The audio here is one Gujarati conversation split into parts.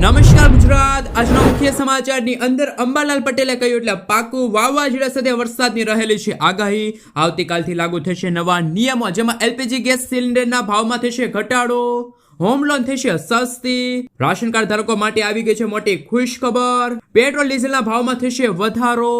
નમસ્કાર ગુજરાત. આજના મુખ્ય સમાચારની અંદર અંબાલાલ પટેલે કહ્યું એટલે પાકું વાવાઝોડા સાથે વરસાદની રહેલી છે આગાહી. આવતીકાલથી લાગુ થશે નવા નિયમો, જેમાં એલપીજી ગેસ સિલિન્ડરના ભાવમાં થશે ઘટાડો, હોમ લોન થશે સસ્તી, રાશન કાર્ડ ધારકો માટે આવી ગઈ છે મોટી ખુશ ખબર, પેટ્રોલ ડીઝલના ભાવમાં થશે વધારો,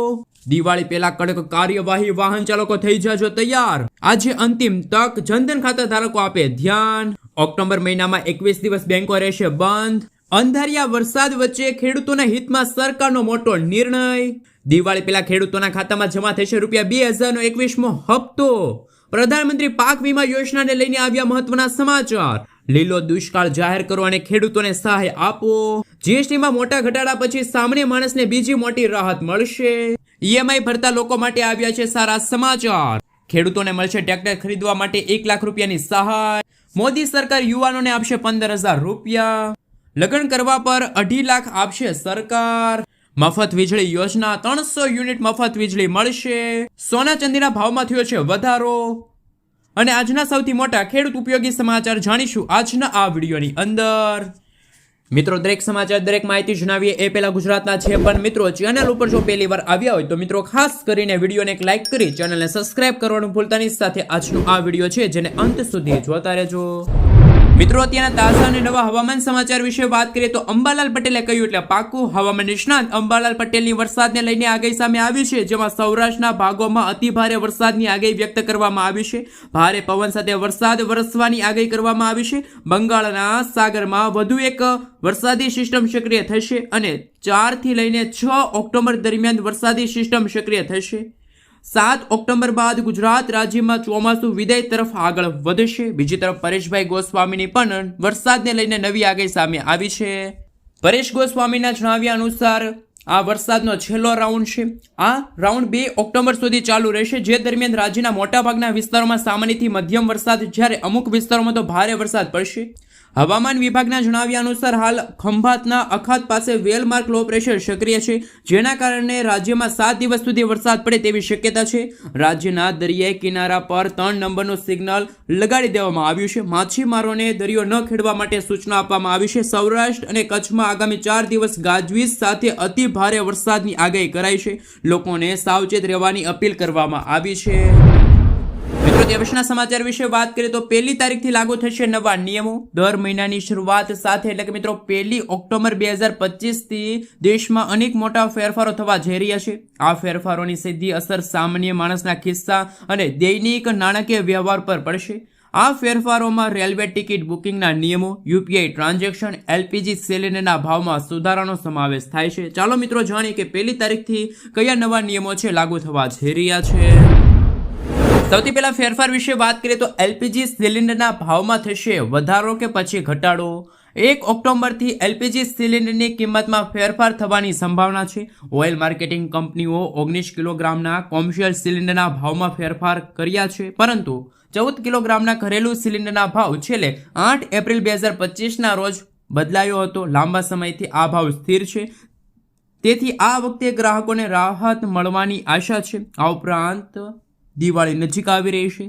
દિવાળી પહેલા કડક કાર્યવાહી, વાહન ચાલકો થઈ જાજો તૈયાર, આજે અંતિમ તક, જનધન ખાતા ધારકો આપે ધ્યાન, ઓક્ટોબર મહિનામાં 21 દિવસ બેંકો રહેશે બંધ, અંધારિયા વરસાદ વચ્ચે ખેડૂતોના હિતમાં સરકારનો મોટો નિર્ણય, દિવાળી પહેલા ખેડૂતોના ખાતામાં જમા થશે ₹2021મો હપ્તો, પ્રધાનમંત્રી પાક વીમા યોજનાને લઈને આવ્યા મહત્વના સમાચાર, લીલો દુષ્કાળ જાહેર કરો અને ખેડૂતોને સહાય આપો, જીએસટીમાં મોટા ઘટાડા પછી સામાન્ય માણસને બીજી મોટી રાહત મળશે, ઈએમઆઈ ભરતા લોકો માટે આવ્યા છે સારા સમાચાર, ખેડૂતોને મળશે ટ્રેક્ટર ખરીદવા માટે ₹1 લાખની સહાય, મોદી સરકાર યુવાનોને આપશે ₹15,000, લગ્ન કરવા પર 2.5 લાખ આપશે સરકાર, મફત વીજળી યોજના 300 યુનિટ મફત વીજળી મળશે, સોના ચાંદીના ભાવમાં થયો છે વધારો. અને આજના સૌથી મોટા ખેડૂત ઉપયોગી સમાચાર જાણીશું આજના આ વિડીયોની અંદર. મિત્રો, દરેક સમાચાર, દરેક માહિતી જણાવીએ એ પહેલા ગુજરાતના છે, પણ મિત્રો ચેનલ ઉપર જો પહેલી વાર આવ્યા હોય તો મિત્રો ખાસ કરીને વિડીયોને એક લાઈક કરી ચેનલને સબસ્ક્રાઇબ કરવાનું ભૂલતા નહીં. સાથે આજનો આ વિડીયો છે જેને અંત સુધી જોતા રહેજો. મિત્રો, અત્યારના તાજા અને નવા હવામાન સમાચાર વિશે વાત કરીએ તો અંબાલાલ પટેલે કહ્યું એટલે પાકું. હવામાન નિષ્ણાત અંબાલાલ પટેલની વરસાદને લઈને આગાહી સામે આવી છે, જેમાં સૌરાષ્ટ્રના ભાગોમાં અતિ ભારે વરસાદની આગાહી વ્યક્ત કરવામાં આવી છે. ભારે પવન સાથે વરસાદ વરસવાની આગાહી કરવામાં આવી છે. બંગાળના સાગરમાં વધુ એક વરસાદી સિસ્ટમ સક્રિય થશે અને 4 થી લઈને 6 ઓક્ટોબર દરમિયાન વરસાદી સિસ્ટમ સક્રિય થશે. 7 ઓક્ટોબર બાદ ગુજરાત રાજ્યમાં ચોમાસું વિદાય તરફ આગળ વધશે. બીજી તરફ પરેશભાઈ ગોસ્વામીની પણ વરસાદને લઈને નવી આગાહી સામે આવી છે. પરેશ ગોસ્વામીના જણાવ્યા અનુસાર આ વરસાદનો છેલ્લો રાઉન્ડ છે. આ રાઉન્ડ 2 ઓક્ટોબર સુધી ચાલુ રહેશે, જે દરમિયાન રાજ્યના મોટાભાગના વિસ્તારોમાં સામાન્યથી મધ્યમ વરસાદ, જ્યારે અમુક વિસ્તારોમાં તો ભારે વરસાદ પડશે. હવામાન વિભાગના જણાવ્યા અનુસાર હાલ ખંભાતના અખાત પાસે વેલમાર્ક લો પ્રેશર સક્રિય છે, જેના કારણે રાજ્યમાં 7 દિવસ સુધી વરસાદ પડે તેવી શક્યતા છે. રાજ્યના દરિયાઈ કિનારા પર 3 નંબરનું સિગ્નલ લગાડી દેવામાં આવ્યું છે. માછીમારોને દરિયો ન ખેડવા માટે સૂચના આપવામાં આવી છે. સૌરાષ્ટ્ર અને કચ્છમાં આગામી 4 દિવસ ગાજવીજ સાથે અતિ ભારે વરસાદની આગાહી કરાઈ છે. લોકોને સાવચેત રહેવાની અપીલ કરવામાં આવી છે. મિત્રો, દેશના સમાચાર વિશે વાત કરીએ તો 1 તારીખથી લાગુ થશે નવા નિયમો. દર મહિનાની શરૂઆત સાથે એટલે કે મિત્રો 1 ઓક્ટોબર 2025થી દેશમાં અનેક મોટા ફેરફારો થવા જઈ રહ્યા છે. આ ફેરફારોની સીધી અસર સામાન્ય માણસના ખિસ્સા અને દૈનિક નાણાકીય વ્યવહાર પર પડશે. આ ફેરફારોમાં રેલવે ટિકિટ બુકિંગના નિયમો, યુપીઆઈ ટ્રાન્ઝેક્શન, એલપીજી સિલિન્ડરના ભાવમાં સુધારાનો સમાવેશ થાય છે. ચાલો મિત્રો જાણીએ કે 1 તારીખથી કયા નવા નિયમો છે લાગુ થવા જઈ રહ્યા છે. સૌથી પહેલા ફેરફાર વિશે વાત કરીએ તો એલપીજી સિલિન્ડરના ભાવમાં થશે વધારો કે પછી ઘટાડો. 1 ઓક્ટોબરથી એલપીજી સિલિન્ડરની કિંમતમાં ફેરફાર થવાની સંભાવના છે. ઓઇલ માર્કેટિંગ કંપનીઓ 19 કિલોગ્રામના કોમર્શિયલ સિલિન્ડરના ભાવમાં ફેરફાર કર્યા છે, પરંતુ 14 કિલોગ્રામના ઘરેલું સિલિન્ડરના ભાવ છેલ્લે 8 એપ્રિલ 2025ના રોજ બદલાયો હતો. લાંબા સમયથી આ ભાવ સ્થિર છે, તેથી આ વખતે ગ્રાહકોને રાહત મળવાની આશા છે. આ ઉપરાંત દિવાળી નજીક આવી રહી છે.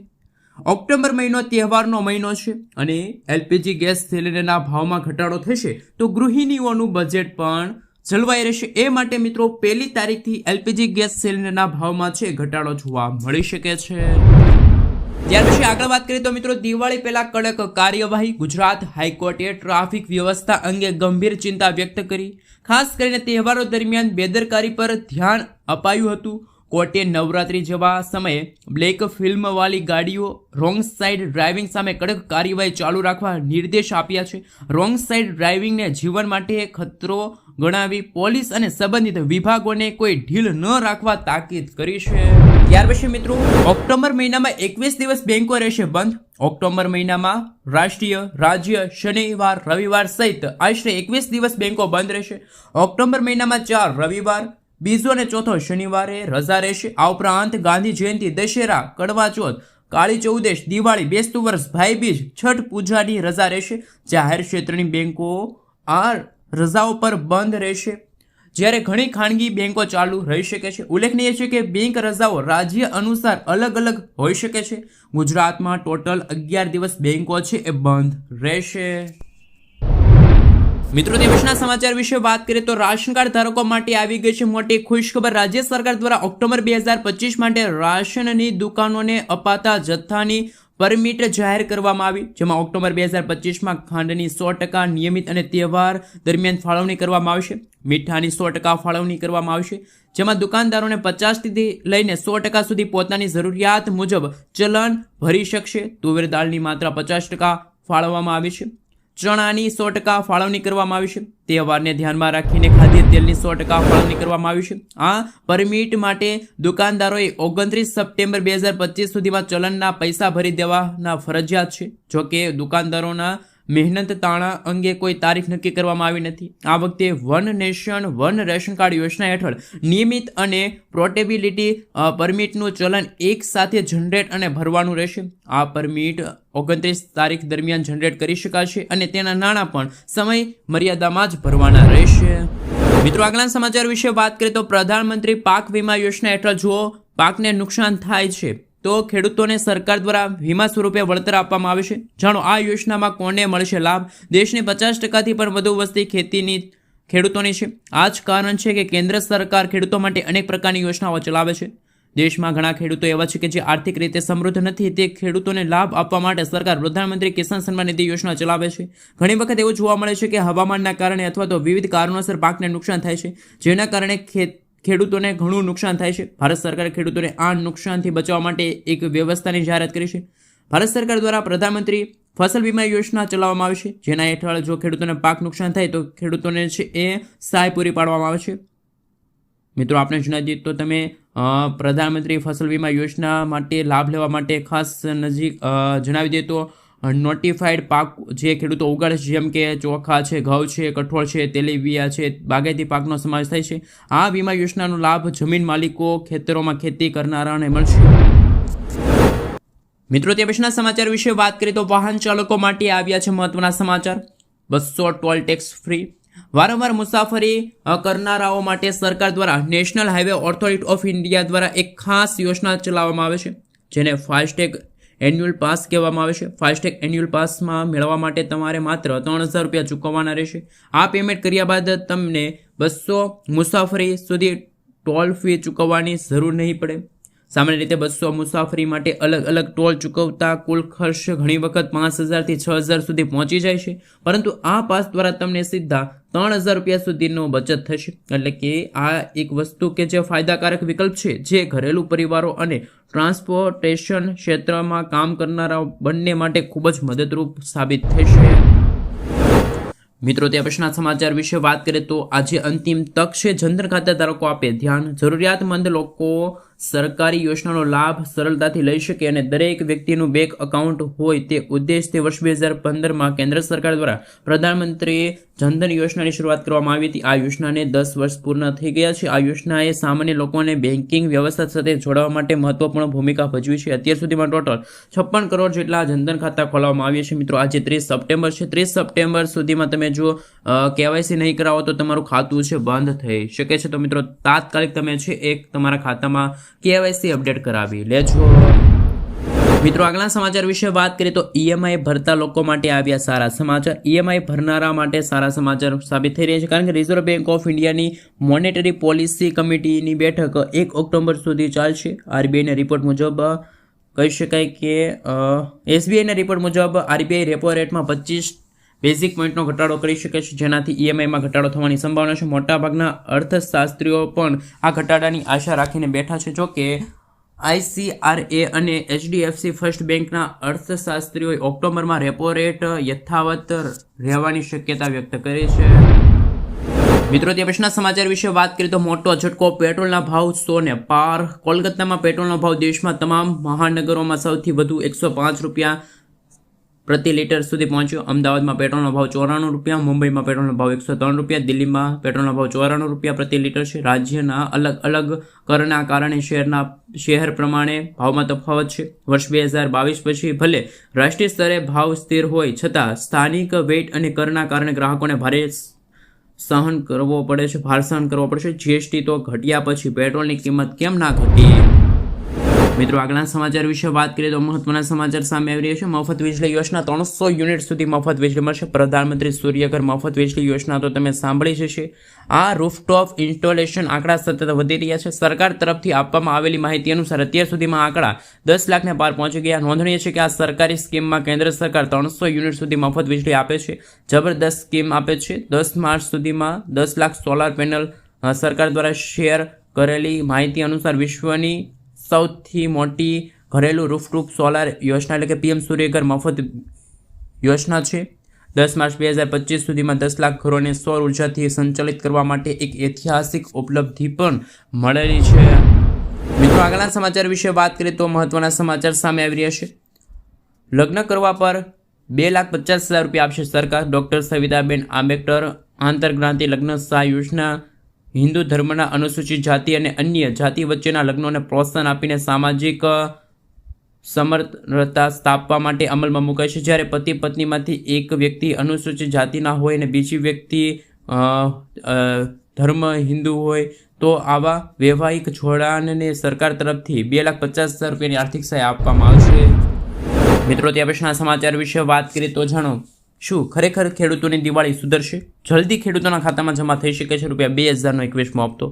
ઓક્ટોબર મહિનો તહેવારનો મહિનો છે અને એલપીજી ગેસ સિલિન્ડરના ભાવમાં ઘટાડો થશે તો ગૃહિણીઓનું બજેટ પણ જળવાઈ રહેશે. એ માટે મિત્રો 1 તારીખથી એલપીજી ગેસ સિલિન્ડરના ભાવમાં છે ઘટાડો જોવા મળી શકે છે. ત્યાર પછી આગળ વાત કરીએ તો મિત્રો દિવાળી પહેલા કડક કાર્યવાહી. ગુજરાત હાઈકોર્ટે ટ્રાફિક વ્યવસ્થા અંગે ગંભીર ચિંતા વ્યક્ત કરી. ખાસ કરીને તહેવારો દરમિયાન બેદરકારી પર ધ્યાન અપાયું હતું. કોર્ટે નવરાત્રી જેવા સમયે બ્લેક ફિલ્મવાળી ગાડીઓ, રોંગ સાઇડ ડ્રાઇવિંગ સામે કડક કાર્યવાહી ચાલુ રાખવા નિર્દેશ આપ્યા છે. રોંગ સાઇડ ડ્રાઇવિંગને જીવન માટે ખતરો ગણાવી પોલીસ અને સંબંધિત વિભાગોને કોઈ ઢીલ ન રાખવા તાકીદ કરી છે. ત્યાર પછી મિત્રો ઓક્ટોબર મહિનામાં 21 દિવસ બેંકો રહેશે બંધ. ઓક્ટોબર મહિનામાં રાષ્ટ્રીય, રાજ્ય, શનિવાર, રવિવાર સહિત આશરે 21 દિવસ બેંકો બંધ રહેશે. ઓક્ટોબર મહિનામાં 4 રવિવાર, બીજો અને ચોથો શનિવારે રજા રહેશે. આ ઉપરાંત ગાંધી જયંતિ, દશેરા, કડવા ચોથ, કાળી ચૌદશ, દિવાળી, બેસતું વર્ષ, ભાઈબીજ, છઠ પૂજાની રજા રહેશે. જાહેર ક્ષેત્રની બેંકો આ રજાઓ પર બંધ રહેશે, જ્યારે ઘણી ખાનગી બેંકો ચાલુ રહી શકે છે. ઉલ્લેખનીય છે કે બેંક રજાઓ રાજ્ય અનુસાર અલગ અલગ હોઈ શકે છે. ગુજરાતમાં ટોટલ 11 દિવસ બેંકો છે એ બંધ રહેશે. મિત્રો દેશના સમાચાર વિશે વાત કરીએ તો રાશન કાર્ડ ધારકો માટે આવી ગઈ છે મોટી ખુશખબર. રાજ્ય સરકાર દ્વારા ઓક્ટોબર 2025 માટે રાશનની દુકાનોને અપાતા જથ્થાની પરમિટ જાહેર કરવામાં આવી, જેમાં ઓક્ટોબર 2025માં ખાંડની 100% નિયમિત અને તહેવાર દરમિયાન ફાળવણી કરવામાં આવશે. મીઠાની 100% ફાળવણી કરવામાં આવશે, જેમાં દુકાનદારોને 50થી લઈને 100% સુધી પોતાની જરૂરિયાત મુજબ ચલણ ભરી શકશે. તુવેર દાળની માત્ર 50% ફાળવવામાં આવી છે. ચણાની 100% ફાળવણી કરવામાં આવી છે. તહેવારને ધ્યાનમાં રાખીને ખાદ્ય તેલની 100% ફાળવણી કરવામાં આવી છે. આ પરમિટ માટે દુકાનદારોએ 29 સપ્ટેમ્બર 2025 સુધીમાં ચલણના પૈસા ભરી દેવાના ફરજિયાત છે. જોકે દુકાનદારોના મહેનત તાણા અંગે કોઈ તારીખ નક્કી કરવામાં આવી નથી. આ વખતે one nation one ration card યોજના હેઠળ નિયમિત અને પોર્ટેબિલિટી પરમિટનું ચલણ એક સાથે જનરેટ અને ભરવાનું રહેશે. આ પરમિટ 29 તારીખ દરમિયાન જનરેટ કરી શકાશે અને તેના નાણાં પણ સમય મર્યાદામાં જ ભરવાના રહેશે. મિત્રો આગળના સમાચાર વિશે વાત કરીએ તો પ્રધાનમંત્રી પાક વીમા યોજના હેઠળ જો પાકને નુકસાન થાય છે તો ખેડૂતોને સરકાર દ્વારા વીમા સ્વરૂપે વળતર આપવામાં આવે છે. જાણો આ યોજનામાં કોને મળશે લાભ. દેશની 50%થી પણ વધુ વસ્તી ખેતીની ખેડૂતોની છે. આ જ કારણ છે કે કેન્દ્ર સરકાર ખેડૂતો માટે અનેક પ્રકારની યોજનાઓ ચલાવે છે. દેશમાં ઘણા ખેડૂતો એવા છે કે જે આર્થિક રીતે સમૃદ્ધ નથી. તે ખેડૂતોને લાભ આપવા માટે સરકાર પ્રધાનમંત્રી કિસાન સન્માન નિધિ યોજના ચલાવે છે. ઘણી વખત એવું જોવા મળે છે કે હવામાનના કારણે અથવા તો વિવિધ કારણોસર પાકને નુકસાન થાય છે, જેના કારણે ખેડૂતોને ઘણું નુકસાન થાય છે. ભારત સરકારે ખેડૂતોને આ નુકસાનથી બચાવવા માટે એક વ્યવસ્થાની જાહેરાત કરી છે. ભારત સરકાર દ્વારા પ્રધાનમંત્રી ફસલ વીમા યોજના ચલાવવામાં આવે છે, જેના હેઠળ જો ખેડૂતોને પાક નુકસાન થાય તો ખેડૂતોને છે એ સહાય પૂરી પાડવામાં આવે છે. મિત્રો આપણે જણાવી દઈએ તો તમે પ્રધાનમંત્રી ફસલ વીમા યોજના માટે લાભ લેવા માટે ખાસ જણાવી દઈએ તો નોટિફાઈડ પાક જે ખેડૂતો ઉગાડે છે, જેમ કે ચોખા છે, ઘઉં છે, કઠોળ છે, તેલીબિયા છે, બાગાયતી પાકનો સમાવેશ થાય છે. આ વીમા યોજનાનો લાભ જમીન માલિકો, ખેતરોમાં ખેતી કરનારાને મળશે. મિત્રો તે પછીના સમાચાર વિશે વાત કરીએ તો વાહન ચાલકો માટે આવ્યા છે મહત્વના સમાચાર. 200 ટોલ ટેક્સ ફ્રી. વારંવાર મુસાફરી કરનારાઓ માટે સરકાર દ્વારા national highway authority of India દ્વારા એક ખાસ યોજના ચલાવવામાં આવે છે, જેને ફાસ્ટેગ એન્યુઅલ પાસ કહેવામાં આવે છે. ફાસ્ટેગ એન્યુઅલ પાસમાં મેળવવા માટે તમારે માત્ર 3000 રૂપિયા ચૂકવવાના રહેશે. આ પેમેન્ટ કર્યા બાદ તમને 200 મુસાફરી સુધી ટોલ ફી ચૂકવવાની જરૂર નહીં પડે. સામાન્ય રીતે 200 મુસાફરી માટે અલગ અલગ ટોલ ચૂકવતા કુલ ખર્ચ ઘણી વખત 5000 થી 6000 સુધી પહોંચી જાય છે, પરંતુ આ પાસ દ્વારા તમને સીધા 3000 રૂપિયા સુધીનો બચત થશે. એટલે કે આ એક વસ્તુ કે જે ફાયદાકારક વિકલ્પ છે, જે ઘરેલું પરિવારો અને ટ્રાન્સપોર્ટેશન ક્ષેત્રમાં કામ કરનારા બંને માટે ખૂબ જ મદદરૂપ સાબિત થશે. મિત્રો તે પછીના સમાચાર વિશે વાત કરીએ તો આજે અંતિમ તક છે જનધન ખાતા ધારકો આપે ધ્યાન. જરૂરિયાતમંદ લોકો સરકારી યોજનાનો લાભ સરળતાથી લઈ શકે અને દરેક વ્યક્તિનું બેંક એકાઉન્ટ હોય તે ઉદ્દેશથી વર્ષ 2015માં કેન્દ્ર સરકાર દ્વારા પ્રધાનમંત્રી જનધન યોજનાની શરૂઆત કરવામાં આવી હતી. આ યોજનાને 10 વર્ષ પૂર્ણ થઈ ગયા છે. આ યોજનાએ સામાન્ય લોકોને બેન્કિંગ વ્યવસ્થા સાથે જોડવા માટે મહત્વપૂર્ણ ભૂમિકા ભજવી છે. અત્યાર સુધીમાં ટોટલ 56 કરોડ જેટલા જનધન ખાતા ખોલવામાં આવ્યા છે. મિત્રો આજે 30 સપ્ટેમ્બર છે. 30 સપ્ટેમ્બર સુધીમાં તમે જો કેવાયસી નહીં કરાવો તો તમારું ખાતું છે બંધ થઈ શકે છે. તો મિત્રો તાત્કાલિક તમે છે એક તમારા ખાતામાં કેવાયસી અપડેટ કરાવી લેજો. મિત્રો આગળના સમાચાર વિશે વાત કરીએ તો ઈએમઆઈ ભરતા લોકો માટે આવ્યા સારા સમાચાર. ઈએમઆઈ ભરનારા માટે સારા સમાચાર સાબિત થઈ રહ્યા છે, કારણ કે રિઝર્વ બેંક ઓફ ઇન્ડિયાની મોનેટરી પોલિસી કમિટીની બેઠક 1 ઓક્ટોબર સુધી ચાલશે. આરબીઆઈના રિપોર્ટ મુજબ કહી શકાય કે એસબીઆઈના રિપોર્ટ મુજબ આરબીઆઈ રેપો રેટમાં 25 બેઝિક પોઈન્ટનો ઘટાડો કરી શકે છે, જેનાથી ઈએમઆઈમાં ઘટાડો થવાની સંભાવના છે. મોટાભાગના અર્થશાસ્ત્રીઓ પણ આ ઘટાડાની આશા રાખીને બેઠા છે. જોકે આઈસીઆરએ અને એચડીએફસી ફર્સ્ટ બેંકના અર્થશાસ્ત્રીઓએ ઓક્ટોબરમાં રેપો રેટ યથાવત રહેવાની શક્યતા વ્યક્ત કરી છે. મિત્રો તે પછીના સમાચાર વિશે વાત કરીએ તો મોટો ઝટકો. પેટ્રોલના ભાવ 100 ને પાર. કોલકાતામાં પેટ્રોલનો ભાવ દેશમાં તમામ મહાનગરોમાં સૌથી વધુ 105 રૂપિયા પ્રતિ લીટર સુધી પહોંચ્યો. અમદાવાદમાં પેટ્રોલનો ભાવ 94 રૂપિયા, મુંબઈમાં પેટ્રોલનો ભાવ 103 રૂપિયા, દિલ્હીમાં પેટ્રોલનો ભાવ 94 રૂપિયા પ્રતિ લીટર છે. રાજ્યના અલગ અલગ કરના કારણે શહેર પ્રમાણે ભાવમાં તફાવત છે. વર્ષ 2022 પછી ભલે રાષ્ટ્રીય સ્તરે ભાવ સ્થિર હોય છતાં સ્થાનિક વેટ અને કરના કારણે ગ્રાહકોને ભાર સહન કરવો પડશે. જીએસટી તો ઘટ્યા પછી પેટ્રોલની કિંમત કેમ ના ઘટી? મિત્રો આગળના સમાચાર વિશે વાત કરીએ તો મહત્વના સમાચાર સામે આવી રહ્યા છે. મફત વીજળી યોજના 300 યુનિટ સુધી મફત વીજળી મળશે. પ્રધાનમંત્રી સૂર્યઘર મફત વીજળી યોજના તો તમે સાંભળી જશે. આ રૂફટોપ ઇન્સ્ટોલેશન આંકડા સતત વધી રહ્યા છે. સરકાર તરફથી આપવામાં આવેલી માહિતી અનુસાર અત્યાર સુધીમાં આંકડા 10 લાખને પાર પહોંચી ગયા. નોંધનીય છે કે આ સરકારી સ્કીમમાં કેન્દ્ર સરકાર 300 યુનિટ સુધી મફત વીજળી આપે છે. જબરદસ્ત સ્કીમ આપે છે. 10 માર્ચ સુધીમાં 10 લાખ સોલાર પેનલ સરકાર દ્વારા શેર કરેલી માહિતી અનુસાર વિશ્વની સૌથી મોટી ઘરેલું રૂફટોપ સોલાર યોજના એટલે કે પીએમ સૂર્યઘર મફત યોજના છે. 10 માર્ચ 2025 સુધીમાં 10 લાખ ઘરોને સૌર ઉર્જાથી સંચાલિત કરવા માટે એક ઐતિહાસિક ઉપલબ્ધિ પણ મળેલી છે. મિત્રો આગળના સમાચાર વિશે વાત કરીએ તો મહત્વના સમાચાર સામે આવી રહ્યા છે. લગ્ન કરવા પર 2,50,000 રૂપિયા આપશે સરકાર. ડોક્ટર સવિતાબેન આંબેડકર આંતરજ્ઞાતિ લગ્ન સહાય યોજના હિન્દુ ધર્મના અનુસૂચિત જાતિ અને અન્ય જાતિ વચ્ચેના લગ્નોને પ્રોત્સાહન આપીને સામાજિક સમરસતા સ્થાપવા માટે અમલમાં મુકાય છે. જ્યારે પતિ પત્નીમાંથી એક વ્યક્તિ અનુસૂચિત જાતિના હોય અને બીજી વ્યક્તિ ધર્મ હિન્દુ હોય તો આવા વૈવાહિક જોડાણને સરકાર તરફથી 2,50,000 રૂપિયાની આર્થિક સહાય આપવામાં આવશે. મિત્રો ત્યાં પછીના સમાચાર વિશે વાત કરીએ તો જાણો, શું ખરેખર ખેડૂતોની દિવાળી સુધરશે? જલ્દી ખેડૂતોના ખાતામાં જમા થઈ શકે છે ₹2,000નો 21મો હપ્તો.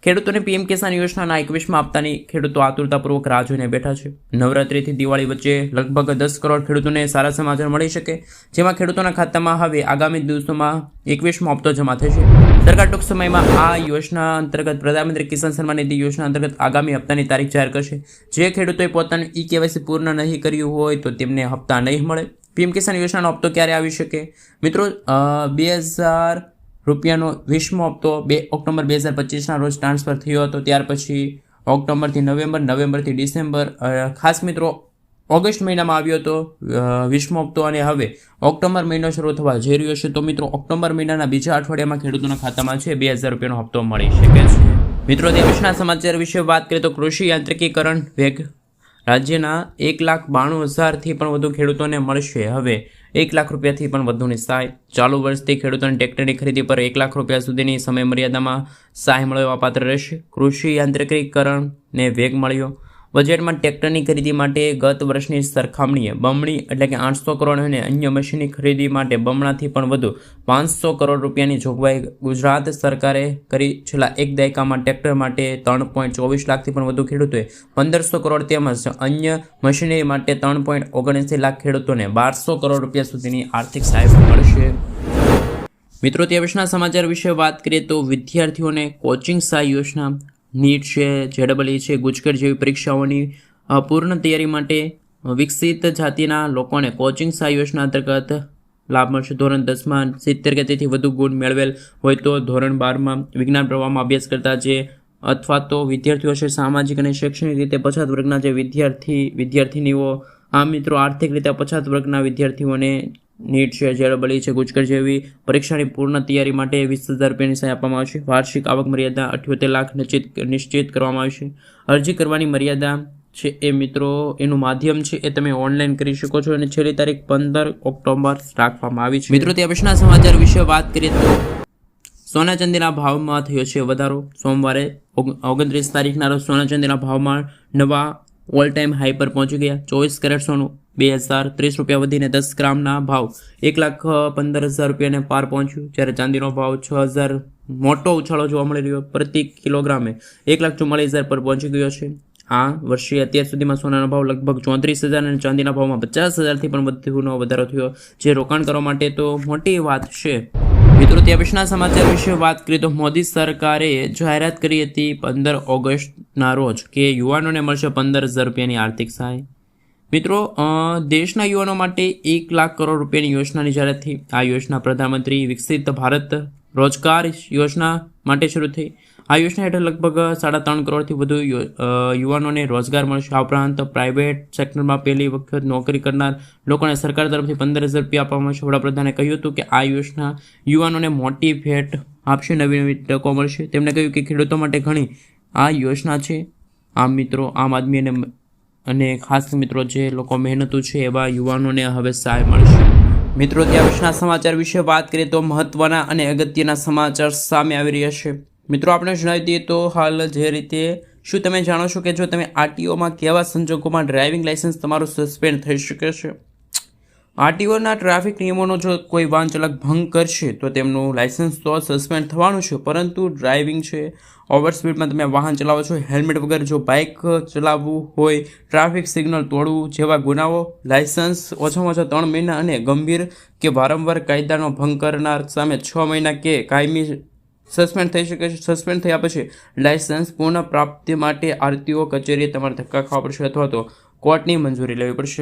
ખેડૂતોને પીએમ કિસાન યોજનાના 21મા હપ્તાની ખેડૂતો આતુરતાપૂર્વક રાહ જોઈને બેઠા છે. નવરાત્રિથી દિવાળી વચ્ચે લગભગ 10 કરોડ ખેડૂતોને સારા સમાચાર મળી શકે, જેમાં ખેડૂતોના ખાતામાં હવે આગામી દિવસોમાં 21મો હપ્તો જમા થશે. સરકાર ટૂંક સમયમાં આ યોજના અંતર્ગત પ્રધાનમંત્રી કિસાન સન્માન નિધિ યોજના અંતર્ગત આગામી હપ્તાની તારીખ જાહેર કરશે. જે ખેડૂતોએ પોતાનું KYC પૂર્ણ નહીં કર્યું હોય તો તેમને હપ્તા નહીં મળે. પીએમ કિસાન યોજનાનો હપ્તો ક્યારે આવી શકે? મિત્રો 2,000 રૂપિયાનો 20મો હપ્તો 2 ઓક્ટોબર 2025ના રોજ ટ્રાન્સફર થયો હતો. ત્યાર પછી ઓક્ટોબરથી નવેમ્બર, નવેમ્બરથી ડિસેમ્બર, ખાસ મિત્રો ઓગસ્ટ મહિનામાં આવ્યો હતો 20મો હપ્તો અને હવે ઓક્ટોબર મહિનો શરૂ થવા જઈ રહ્યો છે. તો મિત્રો ઓક્ટોબર મહિનાના બીજા અઠવાડિયામાં ખેડૂતોના ખાતામાં છે 2,000 રૂપિયાનો હપ્તો મળી શકે છે. મિત્રો તે પછીના સમાચાર વિશે વાત કરીએ તો કૃષિ યાંત્રિકીકરણ વેગ રાજ્યના 1,92,000થી પણ વધુ ખેડૂતોને મળશે હવે 1 લાખ રૂપિયાથી પણ વધુની સહાય. ચાલુ વર્ષથી ખેડૂતોને ટ્રેક્ટરની ખરીદી પર 1 લાખ રૂપિયા સુધીની સમય મર્યાદામાં સહાય મળવા પાત્ર રહેશે. કૃષિ યાંત્રિકીકરણને વેગ મળ્યો. બજેટમાં ટ્રેક્ટરની ખરીદી માટે ગત વર્ષની સરખામણીએ બમણી એટલે કે 800 કરોડ અને અન્ય મશીનની ખરીદી માટે બમણાથી પણ વધુ 500 કરોડ રૂપિયાની જોગવાઈ ગુજરાત સરકારે કરી. છેલ્લા એક દાયકામાં ટ્રેક્ટર માટે 3.24 લાખથી પણ વધુ ખેડૂતોએ 1,500 કરોડ તેમજ અન્ય મશીનરી માટે 3.79 લાખ ખેડૂતોને 1,200 કરોડ રૂપિયા સુધીની આર્થિક સહાય મળશે. મિત્રો તે પછીના સમાચાર વિશે વાત કરીએ તો વિદ્યાર્થીઓને કોચિંગ સહાય યોજના, નીટ છે, JEE છે, ગુજકેટ જેવી પરીક્ષાઓની પૂર્ણ તૈયારી માટે વિકસિત જાતિના લોકોને કોચિંગ સહાય યોજના અંતર્ગત લાભ મળશે. ધોરણ 10માં 70 કે તેથી વધુ ગુણ મેળવેલ હોય તો ધોરણ 12માં વિજ્ઞાન પ્રવાહમાં અભ્યાસ કરતા જે અથવા તો વિદ્યાર્થીઓ છે સામાજિક અને શૈક્ષણિક રીતે પછાત વર્ગના જે વિદ્યાર્થીનીઓ, આ મિત્રો આર્થિક રીતે પછાત વર્ગના વિદ્યાર્થીઓને નીટ છે, JEE છે, ગુજકેટ જેવી પરીક્ષાની પૂર્ણ તૈયારી માટે 20,000 રૂપિયાની સહાય આપવામાં આવશે. વાર્ષિક આવક મર્યાદા 78 લાખ નિશ્ચિત કરવામાં આવશે. અરજી કરવાની મર્યાદા છે એ મિત્રો એનું માધ્યમ છે એ તમે ઓનલાઈન કરી શકો છો અને છેલ્લી તારીખ 15 ઓક્ટોબર રાખવામાં આવી છે. મિત્રો ત્યાં પછીના સમાચાર વિશે વાત કરીએ તો સોના ચાંદીના ભાવમાં થયો છે વધારો. સોમવારે 29 તારીખના રોજ સોના ચાંદીના ભાવમાં નવા ઓલ ટાઈમ હાઈ પર પહોંચી ગયા. 24 કેરેટ સોનું 2,030 રૂપિયા વધીને 10 ગ્રામના ભાવ 1,15,000 રૂપિયાને પાર પહોંચ્યું. જ્યારે ચાંદીનો ભાવ 6,000 મોટો ઉછાળો જોવા મળી રહ્યો. પ્રતિ કિલોગ્રામે 1,44,000 પર પહોંચી ગયો છે. આ વર્ષે અત્યાર સુધીમાં સોનાનો ભાવ લગભગ 34,000 અને ચાંદીના ભાવમાં 50,000થી પણ વધુનો વધારો થયો, જે રોકાણકારો માટે તો મોટી વાત છે. મિત્રો ત્યાં પછીના સમાચાર વિશે વાત કરીએ તો મોદી સરકારે જાહેરાત કરી હતી 15 ઓગસ્ટના રોજ કે યુવાનોને મળશે 15,000 રૂપિયાની આર્થિક સહાય. મિત્રો દેશના યુવાનો માટે 1 લાખ કરોડ રૂપિયાની યોજનાની જાહેરાત થઈ. આ યોજના પ્રધાનમંત્રી વિકસિત ભારત રોજગાર યોજના માટે શરૂ થઈ. આ યોજના હેઠળ લગભગ 3.5 કરોડથી વધુ યુવાનોને રોજગાર મળશે. આ ઉપરાંત પ્રાઇવેટ સેક્ટરમાં પહેલી વખત નોકરી કરનાર લોકોને સરકાર તરફથી 15,000 રૂપિયા આપવામાં આવશે. વડાપ્રધાને કહ્યું હતું કે આ યોજના યુવાનોને મોટી ભેટ આપશે, નવી નવી તકો મળશે. તેમણે કહ્યું કે ખેડૂતો માટે ઘણી આ યોજના છે. આમ મિત્રો આમ આદમી અને ખાસ મિત્રો જે લોકો મહેનતુ છે એવા યુવાનોને હવે સહાય મળશે. મિત્રો ત્યાં પછીના સમાચાર વિશે વાત કરીએ તો મહત્વના અને અગત્યના સમાચાર સામે આવી રહ્યા છે. મિત્રો આપણે જણાવી દઈએ તો હાલ જે રીતે શું તમે જાણો છો કે જો તમે આરટીઓમાં કેવા સંજોગોમાં ડ્રાઇવિંગ લાઇસન્સ તમારું સસ્પેન્ડ થઈ શકે છે? આરટીઓના ટ્રાફિક નિયમોનો જો કોઈ વાહન ચાલક ભંગ કરશે તો તેમનું લાઇસન્સ તો સસ્પેન્ડ થવાનું છે, પરંતુ ડ્રાઇવિંગ છે, ઓવર સ્પીડમાં તમે વાહન ચલાવો છો, હેલ્મેટ વગર જો બાઇક ચલાવવું હોય, ટ્રાફિક સિગ્નલ તોડવું જેવા ગુનાઓ, લાઇસન્સ ઓછામાં ઓછા 3 મહિના અને ગંભીર કે વારંવાર કાયદાનો ભંગ કરનાર સામે 6 મહિના કે કાયમી સસ્પેન્ડ થઈ શકે છે. સસ્પેન્ડ થયા પછી લાઇસન્સ પૂર્ણ પ્રાપ્તિ માટે આરટીઓ કચેરીએ તમારે ધક્કા ખાવા પડશે અથવા તો કોર્ટની મંજૂરી લેવી પડશે.